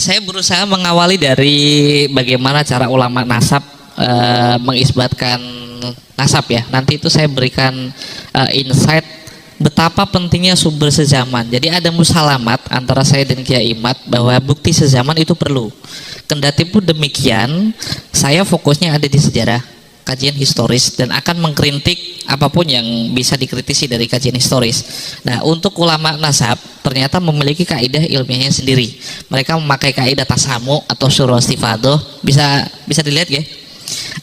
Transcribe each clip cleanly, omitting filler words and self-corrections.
Saya berusaha mengawali dari bagaimana cara ulama nasab mengisbatkan nasab ya. Nanti itu saya berikan insight betapa pentingnya sumber sezaman. Jadi ada musalamat antara saya dan Kiai Imad bahwa bukti sezaman itu perlu. Kendati pun demikian, saya fokusnya ada di sejarah, kajian historis, dan akan mengkritik apapun yang bisa dikritisi dari kajian historis. Nah, untuk ulama nasab ternyata memiliki kaidah ilmiahnya sendiri. Mereka memakai kaidah tasamu atau syura istifadoh. Bisa dilihat ya.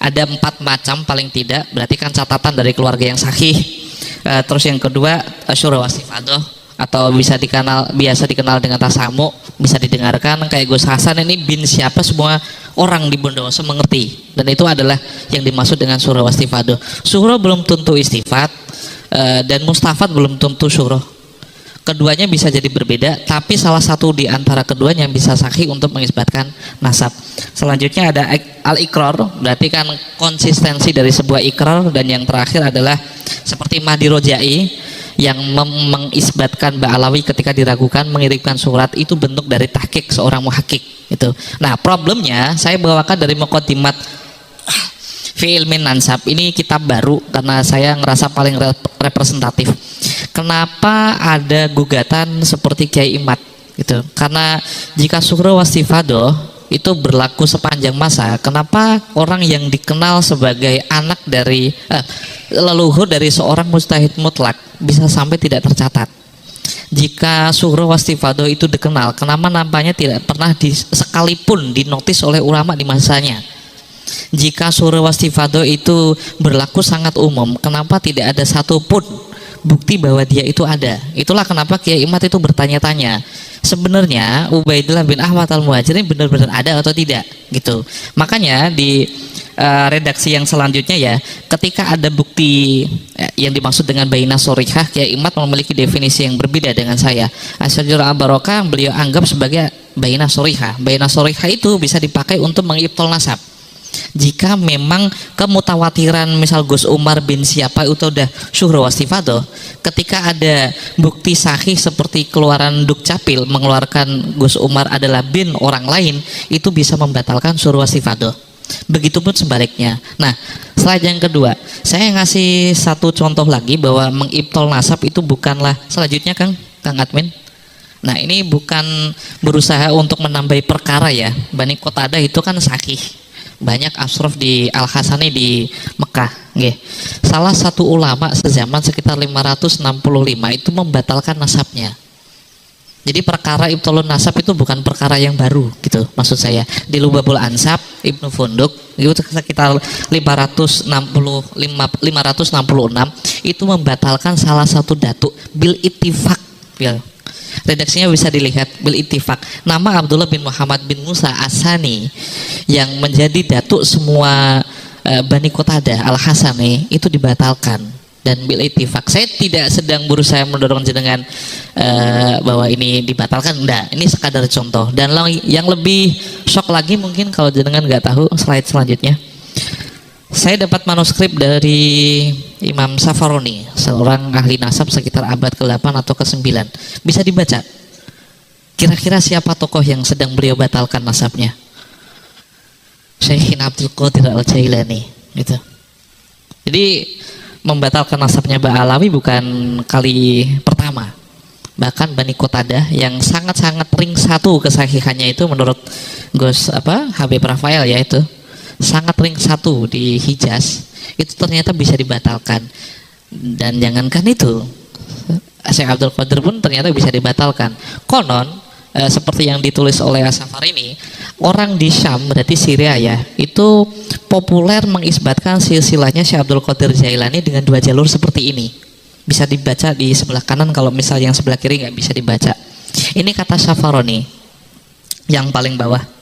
Ada 4 macam paling tidak, berarti kan catatan dari keluarga yang sahih. Terus yang kedua syura istifadoh atau biasa dikenal dengan tasamu, bisa didengarkan kayak Gus Hasan ini bin siapa, semua orang di Bondowoso mengerti, dan itu adalah yang dimaksud dengan syura istifadoh. Syura belum tentu istifat dan mustafat belum tentu syura. Keduanya bisa jadi berbeda, tapi salah satu di antara keduanya bisa sahih untuk mengisbatkan nasab. Selanjutnya ada al-iqrar, berarti kan konsistensi dari sebuah ikrar, dan yang terakhir adalah seperti Mahdi Rojai yang mengisbatkan Ba'alawi ketika diragukan mengirimkan surat, itu bentuk dari tahqiq seorang muhakkik itu. Nah, problemnya saya bawakan dari Muqaddimat fi ilmin ansab, ini kitab baru karena saya ngerasa paling representatif. Kenapa ada gugatan seperti Kiai Imad gitu? Karena jika syuhra wastifadoh itu berlaku sepanjang masa, kenapa orang yang dikenal sebagai anak dari leluhur dari seorang mujtahid mutlak bisa sampai tidak tercatat? Jika syuhra wastifadoh itu dikenal, kenapa nampaknya tidak pernah sekalipun dinotis oleh ulama di masanya? Jika syuhra wastifadoh itu berlaku sangat umum, kenapa tidak ada satupun bukti bahwa dia itu ada? Itulah kenapa Kiai Imad itu bertanya-tanya, sebenarnya Ubaidillah bin Ahmad al-Muhajirin benar-benar ada atau tidak gitu. Makanya di redaksi yang selanjutnya ya, ketika ada bukti yang dimaksud dengan baina sorihah, Kiai Imad memiliki definisi yang berbeda dengan saya. Asy-Syajarah al-Barakah beliau anggap sebagai baina sorihah. Baina sorihah itu bisa dipakai untuk mengibtol nasab. Jika memang kemutawatiran misal Gus Umar bin siapa itu udah syuhra wastifadoh, ketika ada bukti sahih seperti keluaran Dukcapil mengeluarkan Gus Umar adalah bin orang lain, itu bisa membatalkan syuhra wastifadoh. Begitupun sebaliknya. Nah, slide yang kedua, saya ngasih satu contoh lagi bahwa mengibtol nasab itu bukanlah selanjutnya Kang Admin. Nah, ini bukan berusaha untuk menambahi perkara ya. Bani Qatadah itu kan sahih. Banyak asraf di Al-Hasani di Mekah nggih. Salah satu ulama sezaman sekitar 565 itu membatalkan nasabnya. Jadi perkara ibtolun nasab itu bukan perkara yang baru gitu maksud saya. Di Lubabul Ansab Ibnu Funduk itu sekitar 566 itu membatalkan salah satu datuk bil ittifaq ya. Redaksinya bisa dilihat bil ittifaq. Nama Abdullah bin Muhammad bin Musa As-Sani yang menjadi datuk semua Bani Qatadah Al-Hasani itu dibatalkan dan bil ittifaq. Saya tidak sedang berusaha mendorong jenengan bahwa ini dibatalkan, enggak. Ini sekadar contoh. Dan yang lebih shock lagi mungkin kalau jenengan nggak tahu, slide selanjutnya. Saya dapat manuskrip dari Imam Safaroni, seorang ahli nasab sekitar abad ke-8 atau ke-9. Bisa dibaca. Kira-kira siapa tokoh yang sedang beliau batalkan nasabnya? Syekhin Abdul Qadir Al-Jailani gitu. Jadi membatalkan nasabnya Ba'alawi bukan kali pertama. Bahkan Bani Qatadah yang sangat-sangat ring satu kesahihannya itu menurut Gus Habib Rafael ya, itu sangat ring satu di Hijaz, itu ternyata bisa dibatalkan. Dan jangankan itu, Syekh Abdul Qadir pun ternyata bisa dibatalkan. Konon seperti yang ditulis oleh As-Safar ini, orang di Syam berarti Syria ya, itu populer mengisbatkan silsilahnya Syekh Abdul Qadir Jailani dengan 2 jalur seperti ini. Bisa dibaca di sebelah kanan, kalau misal yang sebelah kiri nggak bisa dibaca. Ini kata Safaroni yang paling bawah.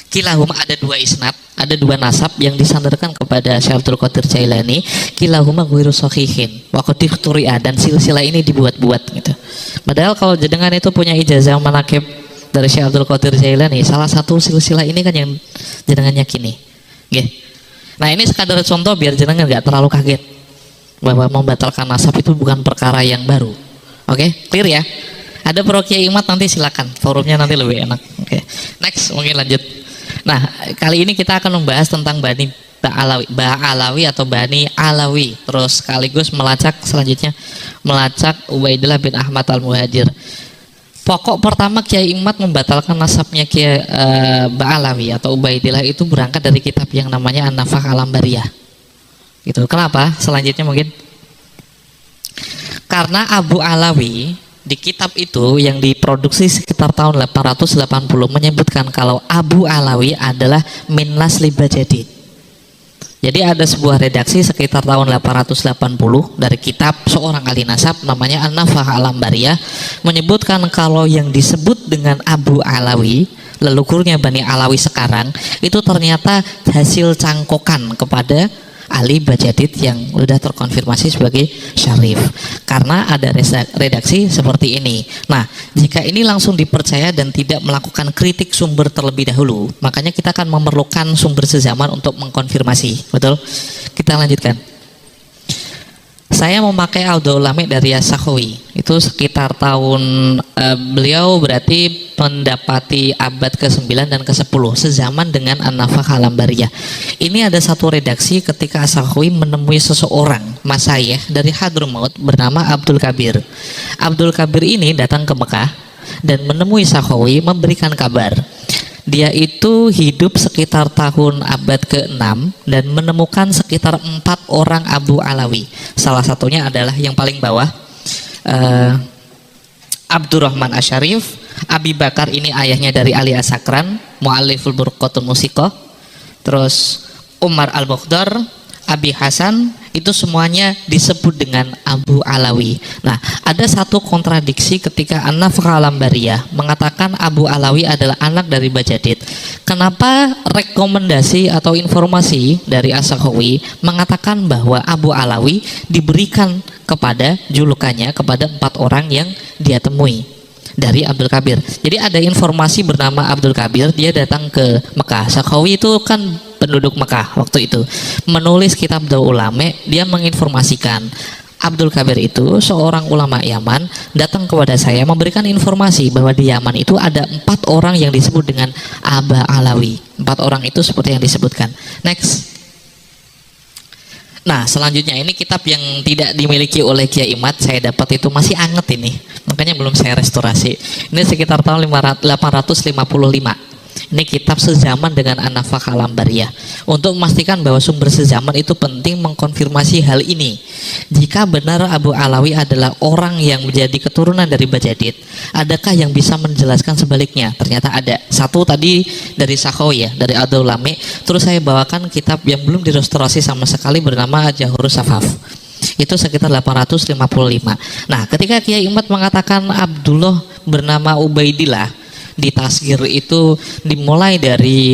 Kilahuma, ada 2 isnad, ada 2 nasab yang disandarkan kepada Syekh Abdul Qadir Jailani. Kilahuma ghairu sahihin wa qad ikhturi'a, dan silsilah ini dibuat-buat gitu. Padahal kalau jenengan itu punya ijazah manaqib dari Syekh Abdul Qadir Jailani, salah satu silsilah ini kan yang jenengan yakini. Nggih. Nah, ini sekadar contoh biar jenengan nggak terlalu kaget bahwa membatalkan nasab itu bukan perkara yang baru. Oke, clear ya? Ada pro Kiai Imat nanti silakan, forumnya nanti lebih enak. Oke. Next, mungkin lanjut. Nah, kali ini kita akan membahas tentang Ba'alawi atau Bani Alawi. Terus sekaligus selanjutnya melacak Ubaidillah bin Ahmad al-Muhajir. Pokok pertama Kiai Imat membatalkan nasabnya Kiai Ba'alawi atau Ubaidillah itu berangkat dari kitab yang namanya An-Nafah Al-Ambariyah. Gitu. Kenapa? Selanjutnya mungkin karena Abu Alawi di kitab itu yang diproduksi sekitar tahun 880 menyebutkan kalau Abu Alawi adalah min nasli Bajadid. Jadi ada sebuah redaksi sekitar tahun 880 dari kitab seorang ahli nasab namanya An-Nafah Al-Ambariyah menyebutkan kalau yang disebut dengan Abu Alawi, leluhurnya Bani Alawi sekarang, itu ternyata hasil cangkokan kepada ahli Bajadid yang sudah terkonfirmasi sebagai syarif. Karena ada redaksi seperti ini. Nah, jika ini langsung dipercaya dan tidak melakukan kritik sumber terlebih dahulu, makanya kita akan memerlukan sumber sezaman untuk mengkonfirmasi. Betul? Kita lanjutkan. Saya memakai Audul Ulama dari As-Sakhawi. Itu sekitar tahun beliau berarti mendapati abad ke-9 dan ke-10 sezaman dengan An-Nafah Al-Ambariyah. Ini ada satu redaksi ketika As-Sakhawi menemui seseorang masyayikh dari Hadramaut bernama Abdul Kabir. Abdul Kabir ini datang ke Mekah dan menemui Sakhawi memberikan kabar. Dia itu hidup sekitar tahun abad ke-6 dan menemukan sekitar 4 orang Abu Alawi. Salah satunya adalah yang paling bawah, Abdurrahman Asyarif. Abi Bakar ini ayahnya dari Ali As-Sakran, Mu'alliful Burqatul Musiqah. Terus Umar Al-Bukhdar, Abi Hasan, itu semuanya disebut dengan Abu Alawi. Nah, ada satu kontradiksi ketika An-Nafah Al-Ambariyah mengatakan Abu Alawi adalah anak dari Bajadid. Kenapa rekomendasi atau informasi dari As-Sakhawi mengatakan bahwa Abu Alawi diberikan kepada julukannya kepada 4 orang yang dia temui dari Abdul Kabir. Jadi ada informasi bernama Abdul Kabir, dia datang ke Mekah. Sakhawi itu kan penduduk Mekah waktu itu, menulis kitab Daul Ulama. Dia menginformasikan Abdul Kabir itu seorang ulama Yaman datang kepada saya memberikan informasi bahwa di Yaman itu ada 4 orang yang disebut dengan Aba Alawi. 4 orang itu seperti yang disebutkan. Next. Nah, selanjutnya ini kitab yang tidak dimiliki oleh Kiai Imat, saya dapat itu masih anget ini, makanya belum saya restorasi. Ini sekitar tahun 855. Ini kitab sezaman dengan An-Nafah Al-Ambariyah. Untuk memastikan bahwa sumber sezaman itu penting mengkonfirmasi hal ini. Jika benar Abu Alawi adalah orang yang menjadi keturunan dari Bajadid, adakah yang bisa menjelaskan sebaliknya? Ternyata ada. Satu tadi dari Sakhawi ya, dari Audul Ulama. Terus saya bawakan kitab yang belum direstorasi sama sekali bernama Jahurus Safaf. Itu sekitar 855. Nah, ketika Kiai Imat mengatakan Abdullah bernama Ubaidillah, di tasgir itu dimulai dari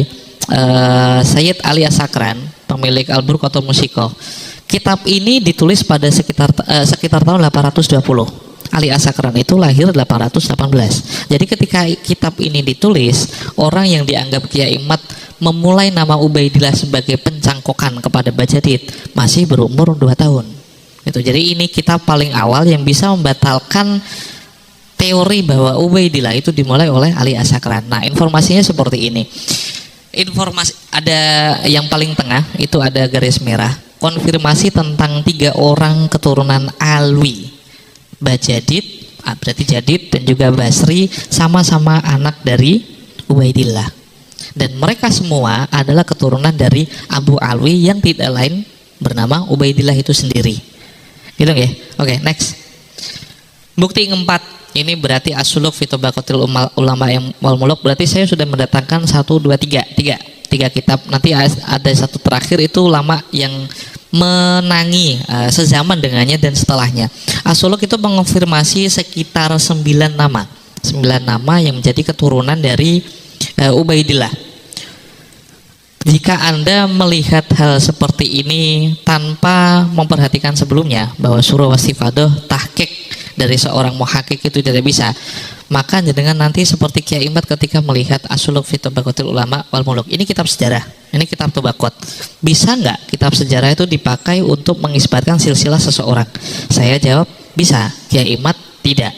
Sayyid Ali As-Sakran, pemilik Al-Burqatul Musiqah. Kitab ini ditulis pada sekitar tahun 820. Ali As-Sakran itu lahir 818. Jadi ketika kitab ini ditulis, orang yang dianggap Kiai Imat memulai nama Ubaidillah sebagai pencangkokan kepada Bajadid masih berumur 2 tahun. Gitu. Jadi ini kitab paling awal yang bisa membatalkan teori bahwa Ubaidillah itu dimulai oleh Ali As-Sakran. Nah, informasinya seperti ini. Informasi ada yang paling tengah itu ada garis merah. Konfirmasi tentang 3 orang keturunan Alwi. Bajadid, berarti Jadid dan juga Basri sama-sama anak dari Ubaidillah. Dan mereka semua adalah keturunan dari Abu Alwi yang tidak lain bernama Ubaidillah itu sendiri. Gitu ya? Oke, next. Bukti keempat. Ini berarti As-Suluk fi Tabaqatil Ulama wal Muluk. Berarti saya sudah mendatangkan 1, 2, 3 kitab. Nanti ada satu terakhir itu ulama yang menangi sezaman dengannya dan setelahnya. As-Suluk itu mengonfirmasi sekitar 9 nama. 9 nama yang menjadi keturunan dari Ubaidillah. Jika Anda melihat hal seperti ini tanpa memperhatikan sebelumnya bahwa surah wasifadoh tahqiq dari seorang muhakik itu tidak bisa, maka dengan nanti seperti Kiai Imat ketika melihat As-Suluk fi Tabaqatil Ulama wal Muluk. Ini kitab sejarah, ini kitab Tabaqat. Bisa nggak kitab sejarah itu dipakai untuk mengisbatkan silsilah seseorang? Saya jawab bisa. Kiai Imat tidak.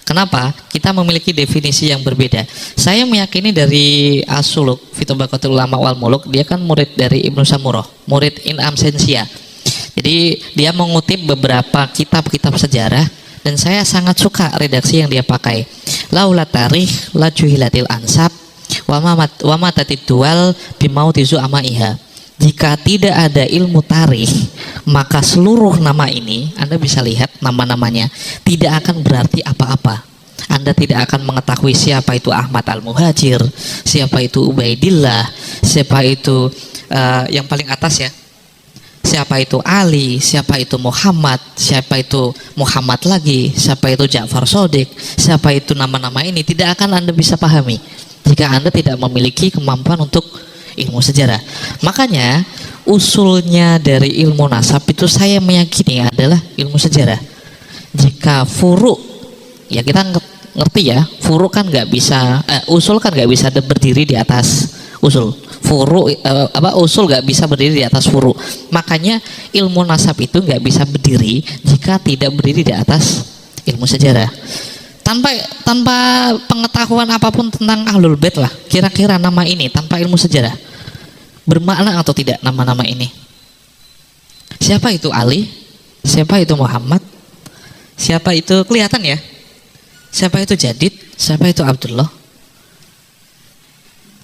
Kenapa? Kita memiliki definisi yang berbeda. Saya meyakini dari As-Suluk fi Tabaqatul Ulama wal Muluk, dia kan murid dari Ibnu Samurah, murid in absentia. Jadi dia mengutip beberapa kitab-kitab sejarah dan saya sangat suka redaksi yang dia pakai. Laula tarikh la juhilatil ansab wa matatid dual bimautizu amaiha. Jika tidak ada ilmu tarikh, maka seluruh nama ini, Anda bisa lihat nama-namanya, tidak akan berarti apa-apa. Anda tidak akan mengetahui siapa itu Ahmad Al-Muhajir, siapa itu Ubaidillah, siapa itu yang paling atas ya, siapa itu Ali, siapa itu Muhammad, siapa itu Muhammad lagi, siapa itu Ja'far Shadiq, siapa itu nama-nama ini, tidak akan Anda bisa pahami jika Anda tidak memiliki kemampuan untuk ilmu sejarah. Makanya usulnya dari ilmu nasab itu saya meyakini adalah ilmu sejarah. Jika furu, ya kita ngerti ya, furu kan nggak bisa, usul kan nggak bisa berdiri di atas usul. Furu usul nggak bisa berdiri di atas furu. Makanya ilmu nasab itu nggak bisa berdiri jika tidak berdiri di atas ilmu sejarah. Tanpa pengetahuan apapun tentang Ahlul Bait lah, kira-kira nama ini tanpa ilmu sejarah bermakna atau tidak nama-nama ini? Siapa itu Ali? Siapa itu Muhammad? Siapa itu, kelihatan ya? Siapa itu Jadid? Siapa itu Abdullah?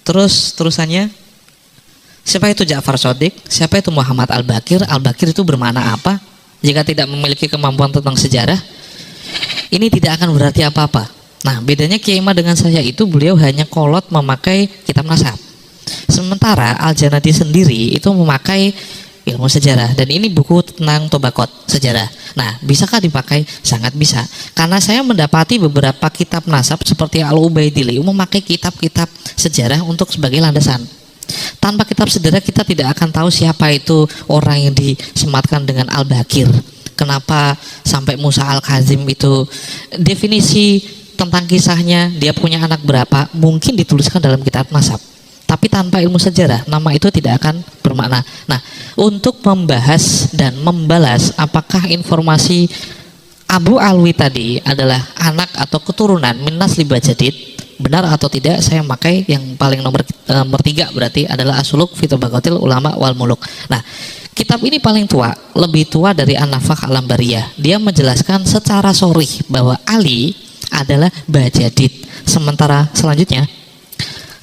Terusannya, siapa itu Ja'far Shadiq? Siapa itu Muhammad Al-Bakir? Al-Bakir itu bermakna apa? Jika tidak memiliki kemampuan tentang sejarah, ini tidak akan berarti apa-apa. Nah, bedanya Kiai Imad dengan saya itu, beliau hanya kolot memakai kitab nasab. Sementara Al-Janadi sendiri itu memakai ilmu sejarah, dan ini buku tentang Tobaqot sejarah. Nah, bisakah dipakai? Sangat bisa. Karena saya mendapati beberapa kitab nasab seperti Al-Ubaidili memakai kitab-kitab sejarah untuk sebagai landasan. Tanpa kitab sejarah kita tidak akan tahu siapa itu orang yang disematkan dengan Al-Bakir. Kenapa sampai Musa Al-Kazim itu, definisi tentang kisahnya, dia punya anak berapa, mungkin dituliskan dalam kitab nasab. Tapi tanpa ilmu sejarah, nama itu tidak akan bermakna. Nah, untuk membahas dan membalas apakah informasi Abu Alwi tadi adalah anak atau keturunan min nasli Bajadid, benar atau tidak, saya memakai yang paling nomor 3, berarti adalah As-Suluk fi Tabaqatil Ulama wal Muluk. Nah, kitab ini paling tua, lebih tua dari An-Nafakh Al-Ambariyah. Dia menjelaskan secara sharih bahwa Ali adalah Bajadid.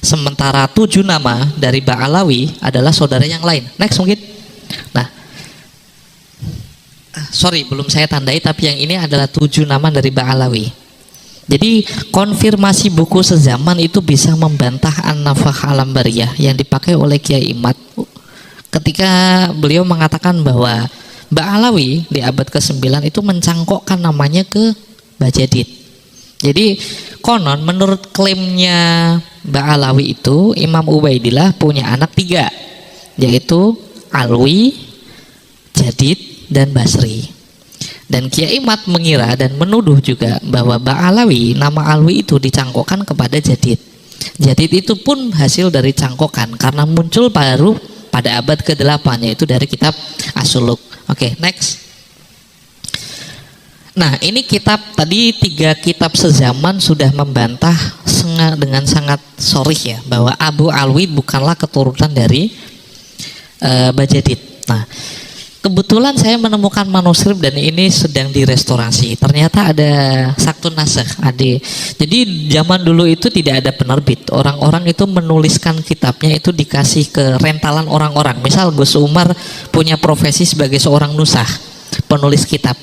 Sementara 7 nama dari Ba'alawi adalah saudara yang lain. Next mungkin. Nah, sorry belum saya tandai, tapi yang ini adalah 7 nama dari Ba'alawi. Jadi konfirmasi buku sezaman itu bisa membantah An-Nafakh Al-Ambariyah yang dipakai oleh Kiai Imad ketika beliau mengatakan bahwa Ba'alawi di abad ke-9 itu mencangkokkan namanya ke Bajadid. Jadi konon menurut klaimnya Ba'alawi itu, Imam Ubaidillah punya anak 3, yaitu Alwi, Jadid, dan Basri. Dan Kiai Imad mengira dan menuduh juga bahwa Ba'alawi, nama Alwi itu dicangkokkan kepada Jadid. Jadid itu pun hasil dari cangkokan karena muncul baru pada abad ke-8, yaitu dari kitab As-Suluk. Oke, next. Nah, ini kitab tadi 3 kitab sezaman sudah membantah dengan sangat sharih ya bahwa Abu Alwi bukanlah keturunan dari Bajadid. Nah, kebetulan saya menemukan manuskrip dan ini sedang direstorasi. Ternyata ada saktun nasakh, Jadi zaman dulu itu tidak ada penerbit. Orang-orang itu menuliskan kitabnya itu dikasih ke rentalan orang-orang. Misal Gus Umar punya profesi sebagai seorang nusakh, penulis kitab.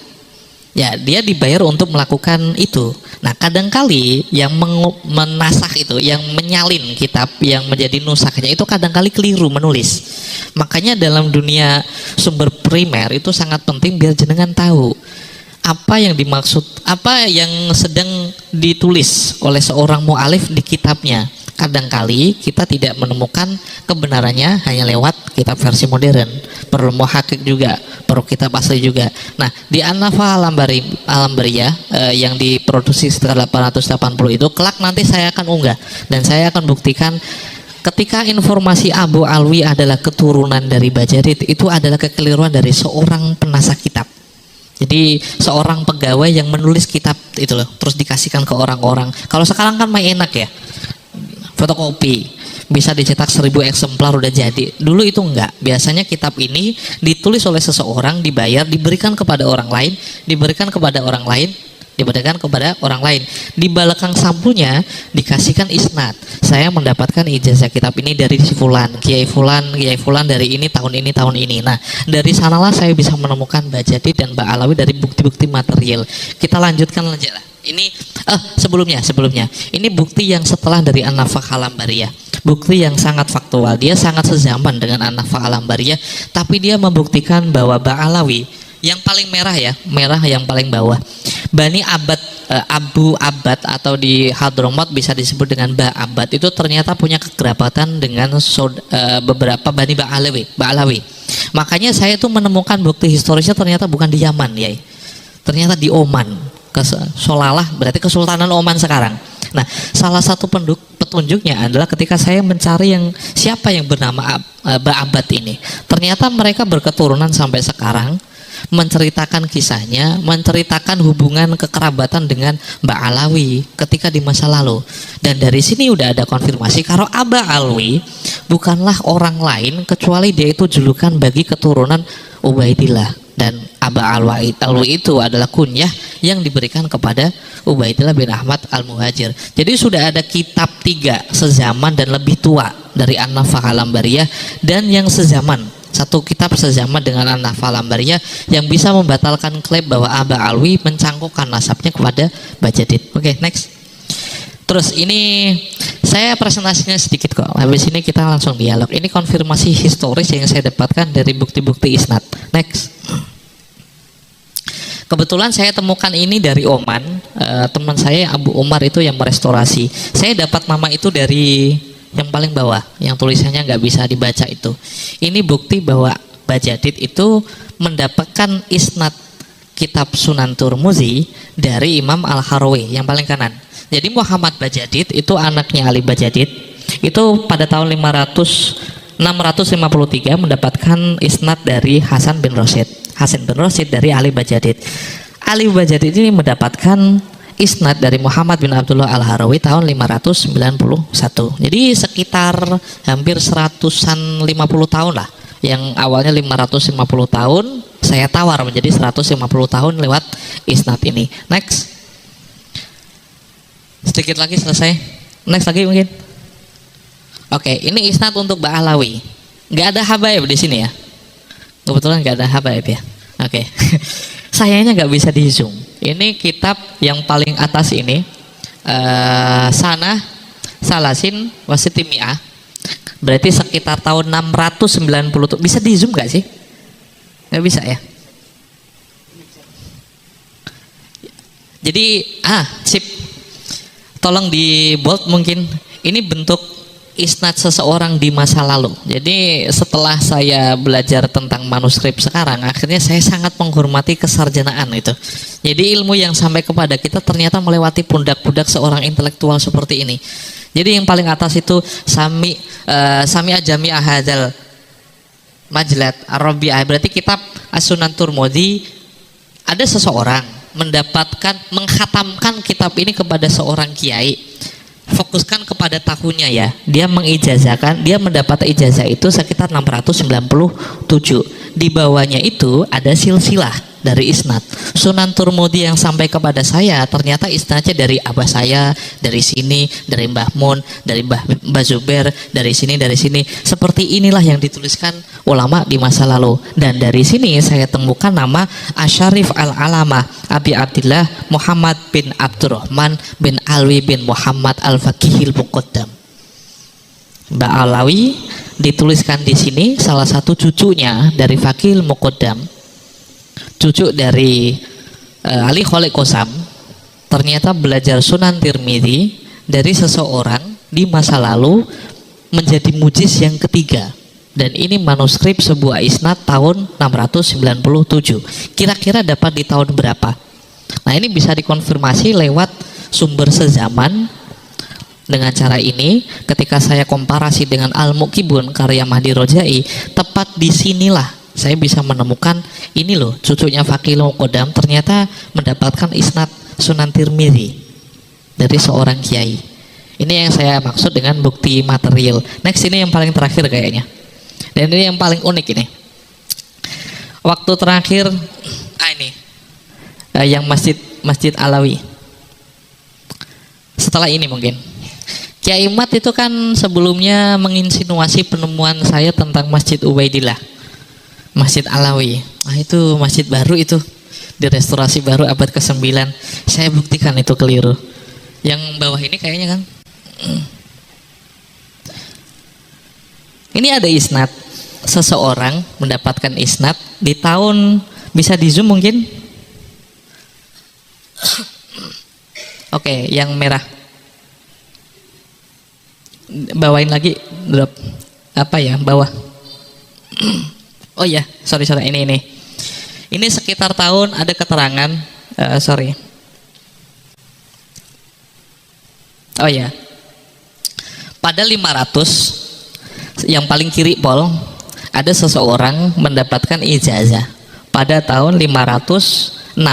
Ya, dia dibayar untuk melakukan itu. Nah, kadangkali yang menasakh itu, yang menyalin kitab yang menjadi nusakhnya itu kadangkali keliru menulis. Makanya dalam dunia sumber primer itu sangat penting biar jenengan tahu apa yang dimaksud, apa yang sedang ditulis oleh seorang mu'alif di kitabnya. Kadangkali kita tidak menemukan kebenarannya hanya lewat kitab versi modern. Perlu muhakik juga, perlu kitab asli juga. Nah, di An-Nafakh Al-Ambariyah yang diproduksi setelah 880 itu, kelak nanti saya akan unggah dan saya akan buktikan ketika informasi Abu Alwi adalah keturunan dari Bajadid, itu adalah kekeliruan dari seorang penasakh kitab. Jadi seorang pegawai yang menulis kitab itu loh, terus dikasihkan ke orang-orang. Kalau sekarang kan main enak ya, fotokopi, bisa dicetak 1000 eksemplar udah jadi. Dulu itu enggak. Biasanya kitab ini ditulis oleh seseorang, dibayar, diberikan kepada orang lain, diberikan kepada orang lain, diberikan kepada orang lain. Di belakang sampulnya dikasihkan isnad. Saya mendapatkan ijazah kitab ini dari si fulan, Kiai Fulan dari ini tahun ini tahun ini. Nah, dari sanalah saya bisa menemukan Mbak Jadid dan Mbak Alawi dari bukti-bukti material. Kita lanjutkan aja lah. Ini sebelumnya ini bukti yang setelah dari An-Nafaq Al-Ambariyah. Bukti yang sangat faktual. Dia sangat sezaman dengan An-Nafaq Al-Ambariyah, tapi dia membuktikan bahwa Mbak Alawi yang paling merah ya, merah yang paling bawah. Bani Abad, Abu Abad atau di Hadramut bisa disebut dengan Mbak Abad, itu ternyata punya kekerabatan dengan beberapa Bani Ba'alawi. Makanya saya itu menemukan bukti historisnya ternyata bukan di Yaman ya, ternyata di Oman. Solalah berarti Kesultanan Oman sekarang. Nah, salah satu petunjuknya adalah ketika saya mencari yang siapa yang bernama Mbak Abad ini, ternyata mereka berketurunan sampai sekarang, menceritakan kisahnya, menceritakan hubungan kekerabatan dengan Mbak Alawi ketika di masa lalu. Dan dari sini udah ada konfirmasi kalau Aba Alwi bukanlah orang lain kecuali dia itu julukan bagi keturunan Ubaidillah. Dan Aba Alwi itu adalah kunyah yang diberikan kepada Ubaidillah bin Ahmad Al-Muhajir. Jadi sudah ada kitab 3 sezaman dan lebih tua dari An-Nafaq Al-Ambariyah, dan yang sezaman, satu kitab sezaman dengan An-Nafaq Al-Ambariyah yang bisa membatalkan klaim bahwa Aba Alwi mencangkokkan nasabnya kepada Mbak Jadid. Oke, next. Terus ini saya presentasinya sedikit kok. Habis ini kita langsung dialog. Ini konfirmasi historis yang saya dapatkan dari bukti-bukti isnad. Next. Kebetulan saya temukan ini dari Oman. Teman saya Abu Umar itu yang merestorasi. Saya dapat nama itu dari yang paling bawah, yang tulisannya nggak bisa dibaca itu. Ini bukti bahwa Mbak Jadid itu mendapatkan isnad kitab Sunan Turmuzi dari Imam Al-Harawi yang paling kanan. Jadi Muhammad Bajadid itu anaknya Ali Bajadid, itu pada tahun 653 mendapatkan isnad dari Hasan bin Rasyid dari Ali Bajadid. Ali Bajadid ini mendapatkan isnad dari Muhammad bin Abdullah Al-Harawi tahun 591. Jadi sekitar hampir 150 tahun lah. Yang awalnya 550 tahun saya tawar menjadi 150 tahun lewat isnad ini. Next. Sedikit lagi selesai. Next lagi mungkin. Oke, ini isnad untuk Mbak Alawi. Nggak ada habaib di sini ya. Kebetulan nggak ada habaib ya. Oke. Sayangnya nggak bisa di zoom. Ini kitab yang paling atas ini, Sanah Salasin Wasitimiah. Berarti sekitar tahun 690. Bisa di zoom nggak sih? Nggak bisa ya. Jadi sip. Tolong di bold mungkin. Ini bentuk isnad seseorang di masa lalu. Jadi setelah saya belajar tentang manuskrip sekarang, akhirnya saya sangat menghormati kesarjanaan itu. Jadi ilmu yang sampai kepada kita ternyata melewati pundak-pundak seorang intelektual seperti ini. Jadi yang paling atas itu Sami Ajami Ahadal Majlat Ar-Rabi'ah, berarti kitab As-Sunan Turmudi. Ada seseorang mengkhatamkan kitab ini kepada seorang kiai. Fokuskan kepada tahunnya ya. Dia mengijazahkan, dia mendapat ijazah itu sekitar 697. Di bawahnya itu ada silsilah dari isnad. Sunan Turmudi yang sampai kepada saya ternyata isnadnya dari abah saya, dari sini, dari Mbah Mun, dari Mbah Zubair, dari sini. Seperti inilah yang dituliskan ulama di masa lalu. Dan dari sini saya temukan nama Asyarif Al-Alamah Abi Abdillah Muhammad bin Abdurrahman bin Alwi bin Muhammad Al-Faqihil Muqaddam. Mbak Alawi dituliskan di sini salah satu cucunya dari Faqihil Muqaddam, cucu dari Ali Khalid Qasam, ternyata belajar Sunan Tirmidzi dari seseorang di masa lalu menjadi mujiz yang ketiga. Dan ini manuskrip sebuah isnad tahun 697. Kira-kira dapat di tahun berapa? Nah, ini bisa dikonfirmasi lewat sumber sezaman. Dengan cara ini, ketika saya komparasi dengan Al-Muqibun karya Mahdi Rojai, tepat disinilah saya bisa menemukan ini loh, cucunya Fakihul Muqaddam ternyata mendapatkan isnad Sunan Tirmidzi dari seorang kiai. Ini yang saya maksud dengan bukti material. Next, ini yang paling terakhir kayaknya, dan ini yang paling unik ini. Waktu terakhir ini yang Masjid Alawi. Setelah ini mungkin Kiai Mat itu kan sebelumnya menginsinuasi penemuan saya tentang Masjid Ubaidillah, Masjid Alawi. Nah, itu masjid baru, itu direstorasi baru abad ke-9. Saya buktikan itu keliru. Yang bawah ini kayaknya kan ini ada isnad, seseorang mendapatkan isnad di tahun, bisa di zoom mungkin. Oke, yang merah bawain lagi, drop apa ya, bawah. Oh ya, sorry ini sekitar tahun, ada keterangan, oh ya, pada 500 yang paling kiri Pol, ada seseorang mendapatkan ijazah pada tahun 566.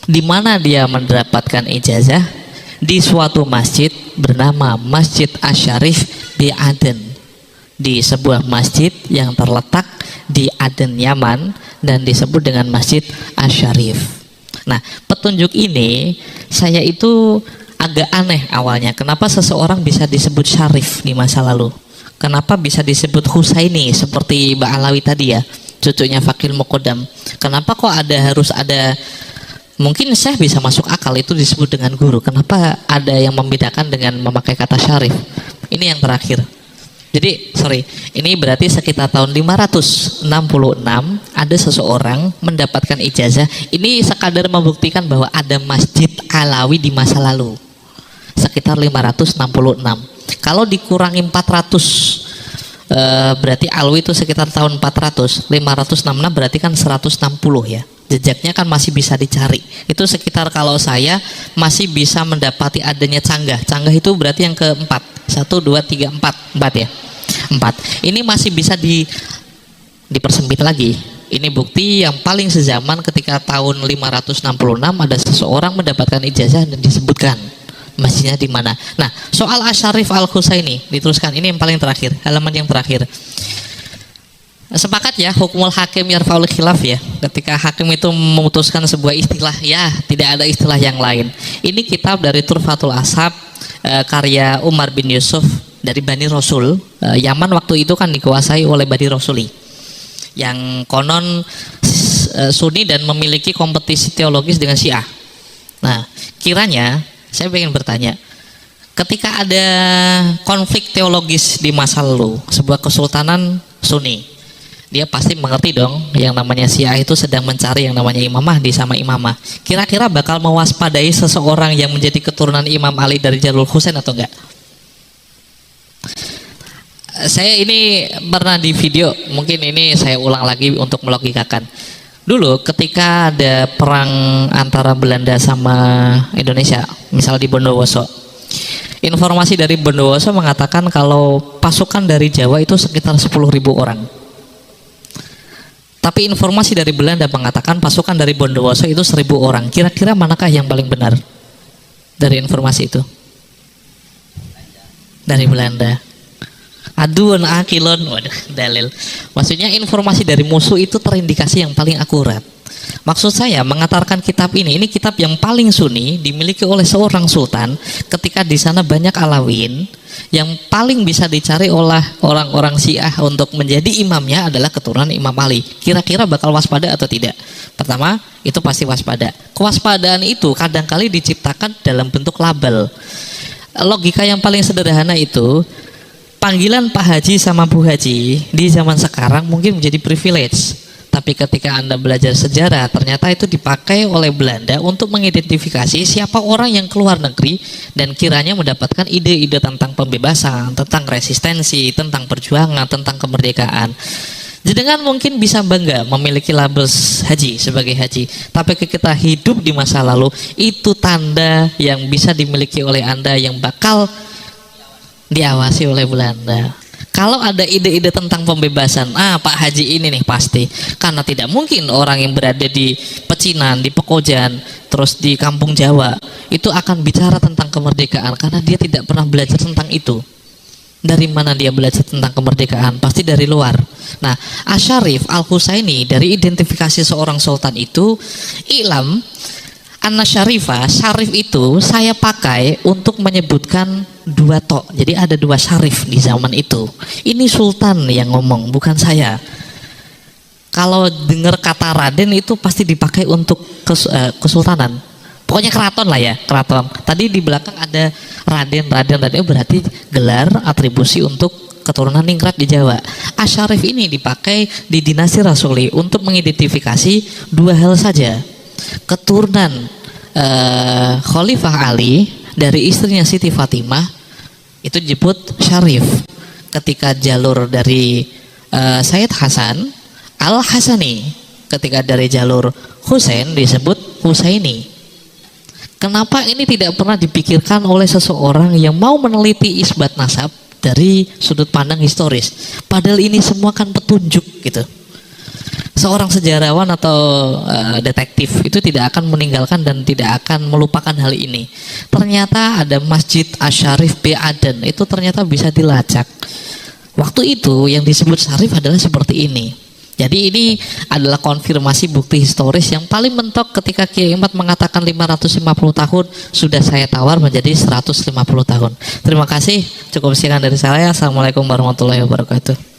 Di mana dia mendapatkan ijazah? Di suatu masjid bernama Masjid Asy-Syarif di Aden, di sebuah masjid yang terletak di Aden, Yaman, dan disebut dengan Masjid Asy-Syarif. Nah, petunjuk ini saya itu agak aneh awalnya. Kenapa seseorang bisa disebut syarif di masa lalu? Kenapa bisa disebut Husaini seperti Mbak Alawi tadi ya, cucunya Fakihul Muqaddam? Kenapa kok harus ada? Mungkin saya bisa masuk akal itu disebut dengan guru. Kenapa ada yang membedakan dengan memakai kata syarif? Ini yang terakhir. Jadi ini berarti sekitar tahun 566 ada seseorang mendapatkan ijazah. Ini sekadar membuktikan bahwa ada Masjid Alawi di masa lalu. Sekitar 566. Kalau dikurangi 400, berarti Alwi itu sekitar tahun 400. 566 berarti kan 160 ya. Jejaknya kan masih bisa dicari. Itu sekitar, kalau saya masih bisa mendapati adanya canggah. Canggah itu berarti yang keempat. 1, 2, 3, 4 ya. 4. Ini masih bisa dipersempit lagi. Ini bukti yang paling sezaman ketika tahun 566 ada seseorang mendapatkan ijazah dan disebutkan masjidnya di mana. Nah, soal Asy-Syarif Al-Husaini diteruskan. Ini yang paling terakhir, halaman yang terakhir. Sepakat ya, hukumul hakim yarfaul khilaf ya. Ketika hakim itu memutuskan sebuah istilah, ya tidak ada istilah yang lain. Ini kitab dari Turfatul Ashab, karya Umar bin Yusuf dari Bani Rasul. Yaman waktu itu kan dikuasai oleh Bani Rasuli, yang konon Sunni dan memiliki kompetisi teologis dengan Syiah. Nah, kiranya saya ingin bertanya, ketika ada konflik teologis di masa lalu, sebuah kesultanan Sunni, dia pasti mengerti dong yang namanya Syiah itu sedang mencari yang namanya Imam Mahdi sama Imamah. Kira-kira bakal mewaspadai seseorang yang menjadi keturunan Imam Ali dari Jalul Husain atau enggak? Saya ini pernah di video, mungkin ini saya ulang lagi untuk melogikakan. Dulu ketika ada perang antara Belanda sama Indonesia, misal di Bondowoso, informasi dari Bondowoso mengatakan kalau pasukan dari Jawa itu sekitar 10.000 orang. Tapi informasi dari Belanda mengatakan pasukan dari Bondowoso itu 1.000 orang. Kira-kira manakah yang paling benar dari informasi itu? Dari Belanda. Aduan akilon, waduh, dalil. Maksudnya informasi dari musuh itu terindikasi yang paling akurat. Maksud saya mengantarkan kitab ini kitab yang paling sunni dimiliki oleh seorang sultan ketika di sana banyak Alawiyin, yang paling bisa dicari oleh orang-orang Syiah untuk menjadi imamnya adalah keturunan Imam Ali. Kira-kira bakal waspada atau tidak? Pertama, itu pasti waspada. Kewaspadaan itu kadangkali diciptakan dalam bentuk label. Logika yang paling sederhana itu, panggilan Pak Haji sama Bu Haji di zaman sekarang mungkin menjadi privilege. Tapi ketika Anda belajar sejarah, ternyata itu dipakai oleh Belanda untuk mengidentifikasi siapa orang yang keluar negeri dan kiranya mendapatkan ide-ide tentang pembebasan, tentang resistensi, tentang perjuangan, tentang kemerdekaan. Jenengan mungkin bisa bangga memiliki label haji sebagai haji, tapi kita hidup di masa lalu, itu tanda yang bisa dimiliki oleh Anda yang bakal diawasi oleh Belanda. Kalau ada ide-ide tentang pembebasan, Pak Haji ini nih pasti, karena tidak mungkin orang yang berada di pecinan, di Pekojan, terus di kampung Jawa itu akan bicara tentang kemerdekaan karena dia tidak pernah belajar tentang itu. Dari mana dia belajar tentang kemerdekaan? Pasti dari luar. Nah, Asyarif Al-Husaini dari identifikasi seorang sultan itu, ilam Anna Syarifah, syarif itu saya pakai untuk menyebutkan dua tok. Jadi ada dua syarif di zaman itu. Ini sultan yang ngomong, bukan saya. Kalau dengar kata Raden itu pasti dipakai untuk kesultanan. Pokoknya keraton lah ya, keraton. Tadi di belakang ada Raden, berarti gelar atribusi untuk keturunan ningrat di Jawa. Asyarif ini dipakai di dinasti Rasuli untuk mengidentifikasi dua hal saja. Keturunan Khalifah Ali dari istrinya Siti Fatimah itu disebut syarif. Ketika jalur dari Sayyid Hasan Al-Hasani, ketika dari jalur Husain disebut Husaini. Kenapa ini tidak pernah dipikirkan oleh seseorang yang mau meneliti isbat nasab dari sudut pandang historis? Padahal ini semua kan petunjuk gitu. Seorang sejarawan atau detektif itu tidak akan meninggalkan dan tidak akan melupakan hal ini. Ternyata ada Masjid Asyarif B. Aden, itu ternyata bisa dilacak. Waktu itu yang disebut syarif adalah seperti ini. Jadi ini adalah konfirmasi bukti historis yang paling mentok ketika Kiai Imad mengatakan 550 tahun, sudah saya tawar menjadi 150 tahun. Terima kasih, cukup sekian dari saya. Assalamualaikum warahmatullahi wabarakatuh.